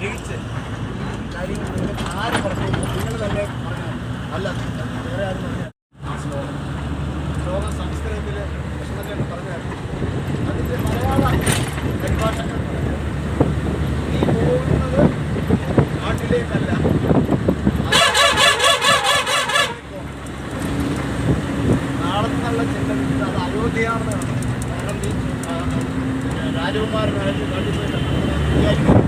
ഗ്രഹിച്ച് കാര്യങ്ങൾ നിങ്ങൾക്ക് ആര് പറഞ്ഞു നിങ്ങൾ തന്നെ പറഞ്ഞാൽ അല്ല വേറെ ആരും പറഞ്ഞാൽ ആ ശ്ലോകം സംസ്കൃതത്തിൽ കൃഷ്ണചേട്ടൻ പറഞ്ഞായിരുന്നു. അതിൻ്റെ മലയാള പരിഭാഷ നീ പോകുന്നത് നാട്ടിലേക്കല്ല, നാളെ നിന്നുള്ള ചിന്ത വിട്ടിട്ട് അത് അയോധ്യയാണെന്ന് കാരണം നീ രാജകുമാരനായിട്ട് കണ്ടുപോയി വിചാരിക്കും